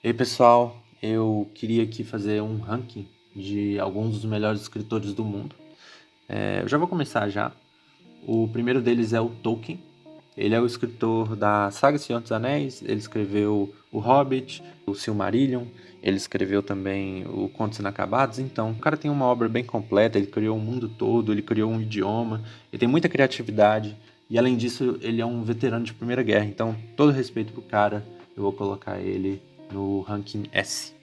Ei pessoal, eu queria aqui fazer um ranking de alguns dos melhores escritores do mundo. Eu já vou começar já. O primeiro deles é o Tolkien. Ele é o escritor da saga Senhor dos Anéis. Ele escreveu O Hobbit, o Silmarillion. Ele escreveu também o Contos Inacabados. Então, o cara tem uma obra bem completa. Ele criou o mundo todo, ele criou um idioma. Ele tem muita criatividade. E além disso, ele é um veterano de Primeira Guerra. Então, todo respeito pro cara, eu vou colocar ele no ranking S.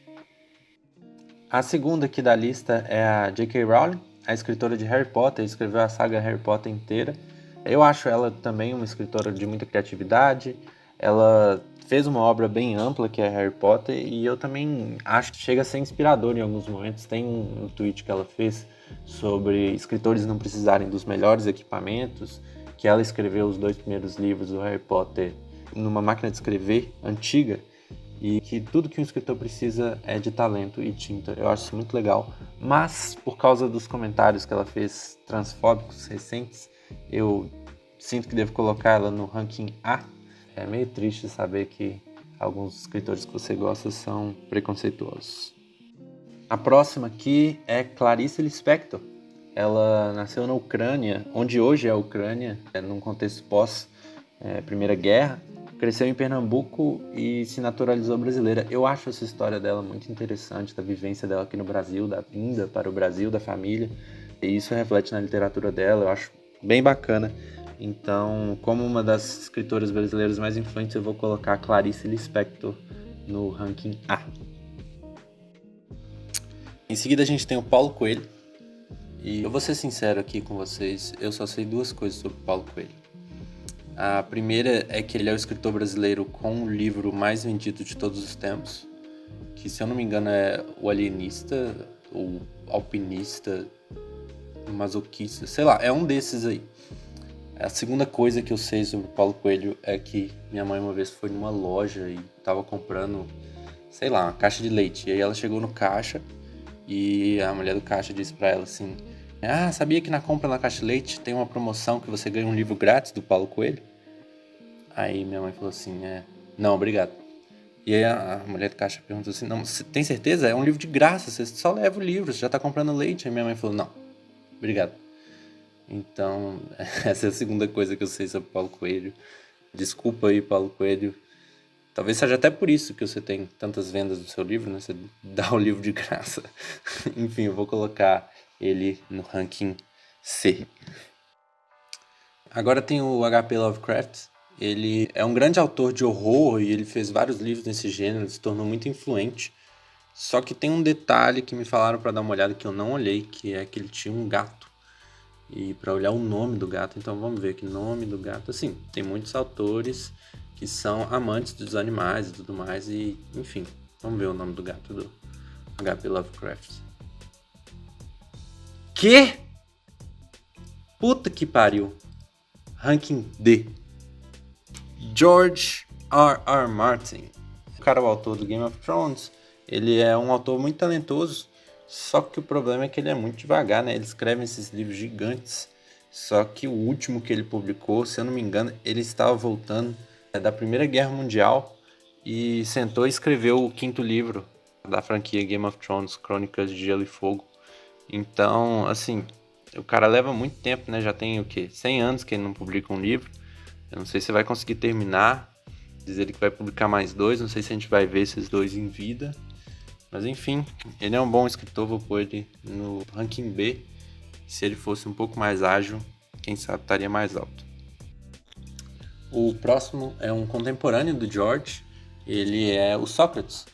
A segunda aqui da lista é a J.K. Rowling, a escritora de Harry Potter, escreveu a saga Harry Potter inteira. Eu acho ela também uma escritora de muita criatividade. Ela fez uma obra bem ampla que é Harry Potter e eu também acho que chega a ser inspirador em alguns momentos. Tem um tweet que ela fez sobre escritores não precisarem dos melhores equipamentos, que ela escreveu os 2 primeiros livros do Harry Potter numa máquina de escrever antiga, e que tudo que um escritor precisa é de talento e tinta. Eu acho isso muito legal, mas por causa dos comentários que ela fez transfóbicos recentes, eu sinto que devo colocar ela no ranking A. É meio triste saber que alguns escritores que você gosta são preconceituosos. A próxima aqui é Clarice Lispector. Ela nasceu na Ucrânia, onde hoje é a Ucrânia, num contexto pós-Primeira Guerra. Cresceu em Pernambuco e se naturalizou brasileira. Eu acho essa história dela muito interessante, da vivência dela aqui no Brasil, da vinda para o Brasil, da família. E isso reflete na literatura dela, eu acho bem bacana. Então, como uma das escritoras brasileiras mais influentes, eu vou colocar Clarice Lispector no ranking A. Em seguida a gente tem o Paulo Coelho. E eu vou ser sincero aqui com vocês, eu só sei 2 coisas sobre o Paulo Coelho. A primeira é que ele é o escritor brasileiro com o livro mais vendido de todos os tempos, que, se eu não me engano, é O Alienista, ou Alpinista, Masoquista, sei lá, é um desses aí. A segunda coisa que eu sei sobre o Paulo Coelho é que minha mãe uma vez foi numa loja e tava comprando, sei lá, uma caixa de leite. E aí ela chegou no caixa e a mulher do caixa disse pra ela assim: "Ah, sabia que na compra na caixa de leite tem uma promoção que você ganha um livro grátis do Paulo Coelho?" Aí minha mãe falou assim: "Não, obrigado." E aí a mulher do caixa perguntou assim: "Não, você tem certeza? É um livro de graça, você só leva o livro, você já tá comprando leite." Aí minha mãe falou: "Não, obrigado." Então, essa é a segunda coisa que eu sei sobre Paulo Coelho. Desculpa aí, Paulo Coelho. Talvez seja até por isso que você tem tantas vendas do seu livro, né? Você dá o livro de graça. Enfim, eu vou colocar ele no ranking C. Agora tem o H.P. Lovecraft. Ele é um grande autor de horror e ele fez vários livros nesse gênero, se tornou muito influente. Só que tem um detalhe que me falaram para dar uma olhada que eu não olhei, que é que ele tinha um gato. E para olhar o nome do gato, então vamos ver que nome do gato. Assim, tem muitos autores que são amantes dos animais e tudo mais, e enfim, vamos ver o nome do gato do H.P. Lovecraft. Que? Puta que pariu! Ranking D. George R.R. Martin. O cara, o autor do Game of Thrones, ele é um autor muito talentoso, só que o problema é que ele é muito devagar, né? Ele escreve esses livros gigantes, só que o último que ele publicou, se eu não me engano, ele estava voltando da Primeira Guerra Mundial e sentou e escreveu o 5º livro da franquia Game of Thrones, Crônicas de Gelo e Fogo. Então, assim, o cara leva muito tempo, né? Já tem o quê? 100 anos que ele não publica um livro. Eu não sei se vai conseguir terminar. Diz ele que vai publicar mais 2. Não sei se a gente vai ver esses 2 em vida. Mas enfim, ele é um bom escritor. Vou pôr ele no ranking B. Se ele fosse um pouco mais ágil, quem sabe estaria mais alto. O próximo é um contemporâneo do George. Ele é o Sócrates.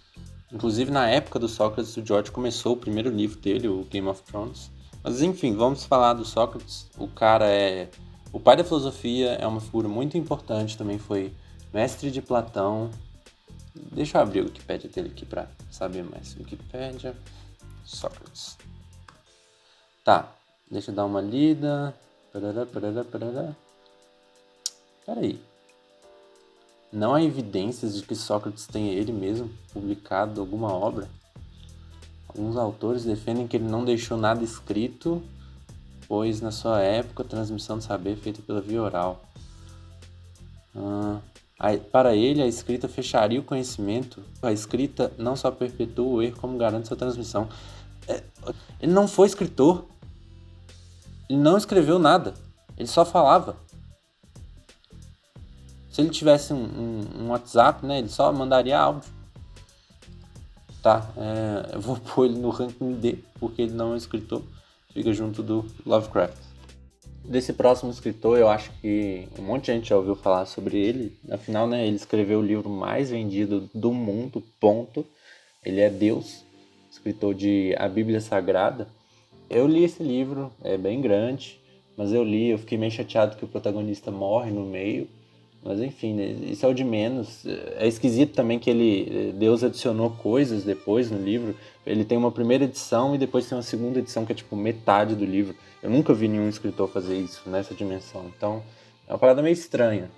Inclusive, na época do Sócrates, o George começou o primeiro livro dele, o Game of Thrones. Mas enfim, vamos falar do Sócrates. O cara é o pai da filosofia, é uma figura muito importante, também foi mestre de Platão. Deixa eu abrir o Wikipédia dele aqui para saber mais. Wikipédia, Sócrates. Tá, deixa eu dar uma lida. Peraí. Não há evidências de que Sócrates tenha ele mesmo publicado alguma obra. Alguns autores defendem que ele não deixou nada escrito, pois na sua época a transmissão de saber é feita pela via oral. Para ele, a escrita fecharia o conhecimento. A escrita não só perpetua o erro, como garante sua transmissão. Ele não foi escritor. Ele não escreveu nada. Ele só falava. Se ele tivesse um WhatsApp, né, ele só mandaria áudio. Tá, eu vou pôr ele no ranking D, porque ele não é um escritor. Fica junto do Lovecraft. Desse próximo escritor, eu acho que um monte de gente já ouviu falar sobre ele. Afinal, né, ele escreveu o livro mais vendido do mundo, ponto. Ele é Deus, escritor de A Bíblia Sagrada. Eu li esse livro, é bem grande, mas eu fiquei meio chateado que o protagonista morre no meio. Mas enfim, né, isso é o de menos. É esquisito também que Deus adicionou coisas depois no livro. Ele tem uma primeira edição e depois tem uma segunda edição que é tipo metade do livro. Eu nunca vi nenhum escritor fazer isso nessa dimensão. Então, é uma parada meio estranha.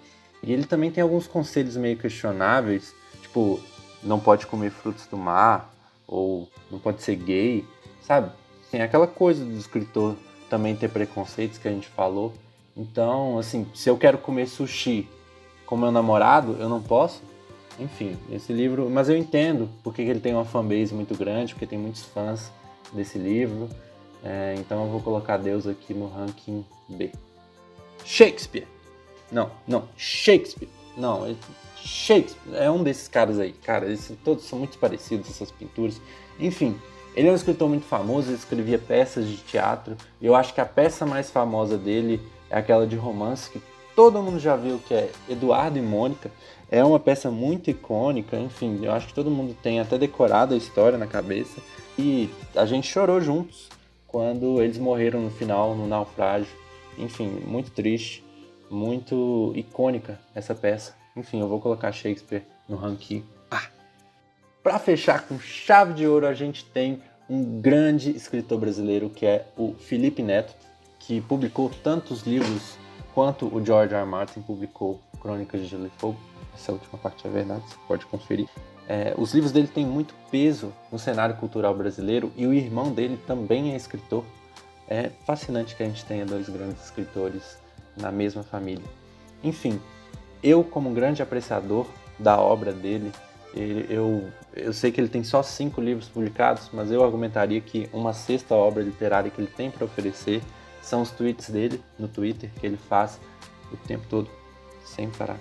E ele também tem alguns conselhos meio questionáveis, tipo, não pode comer frutos do mar, ou não pode ser gay, sabe? Tem aquela coisa do escritor também ter preconceitos que a gente falou. Então, assim, se eu quero comer sushi com meu namorado, eu não posso? Enfim, esse livro... Mas eu entendo porque ele tem uma fanbase muito grande, porque tem muitos fãs desse livro. Então eu vou colocar Deus aqui no ranking B. Shakespeare. Não, Shakespeare. Não, Shakespeare é um desses caras aí. Cara, todos são muito parecidos, essas pinturas. Enfim, ele é um escritor muito famoso, ele escrevia peças de teatro. E eu acho que a peça mais famosa dele é aquela de romance que todo mundo já viu, que é Eduardo e Mônica. É uma peça muito icônica, enfim, eu acho que todo mundo tem até decorado a história na cabeça. E a gente chorou juntos quando eles morreram no final, no naufrágio. Enfim, muito triste, muito icônica essa peça. Enfim, eu vou colocar Shakespeare no ranking A. Para fechar com chave de ouro, a gente tem um grande escritor brasileiro que é o Felipe Neto, que publicou tantos livros quanto o George R. R. Martin publicou Crônicas de Gelo e Fogo. Essa última parte é verdade, você pode conferir. Os livros dele têm muito peso no cenário cultural brasileiro e o irmão dele também é escritor. É fascinante que a gente tenha dois grandes escritores na mesma família. Enfim, eu como um grande apreciador da obra dele, eu sei que ele tem só 5 livros publicados, mas eu argumentaria que uma sexta obra literária que ele tem para oferecer são os tweets dele no Twitter, que ele faz o tempo todo, sem parar.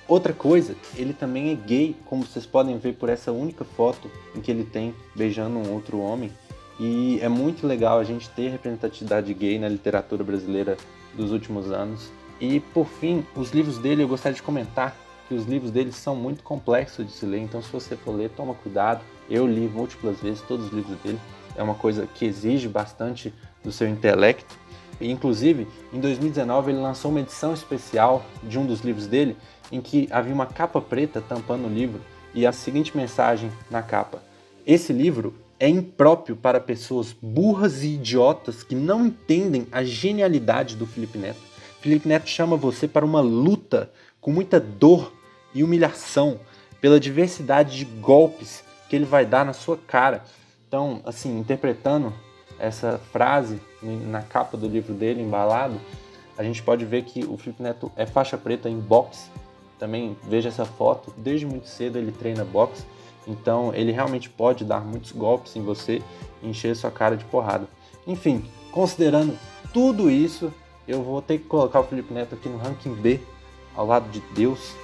Outra coisa, ele também é gay, como vocês podem ver por essa única foto em que ele tem beijando um outro homem. E é muito legal a gente ter representatividade gay na literatura brasileira dos últimos anos. E por fim, os livros dele, eu gostaria de comentar que os livros dele são muito complexos de se ler, então se você for ler, toma cuidado. Eu li múltiplas vezes todos os livros dele, é uma coisa que exige bastante do seu intelecto. E, inclusive, em 2019 ele lançou uma edição especial de um dos livros dele, em que havia uma capa preta tampando o livro e a seguinte mensagem na capa: esse livro é impróprio para pessoas burras e idiotas que não entendem a genialidade do Felipe Neto. Felipe Neto chama você para uma luta com muita dor e humilhação pela diversidade de golpes que ele vai dar na sua cara. Então, assim, interpretando essa frase na capa do livro dele, embalado, a gente pode ver que o Felipe Neto é faixa preta em boxe. Também veja essa foto, desde muito cedo ele treina boxe, então ele realmente pode dar muitos golpes em você e encher sua cara de porrada. Enfim, considerando tudo isso, eu vou ter que colocar o Felipe Neto aqui no ranking B, ao lado de Deus,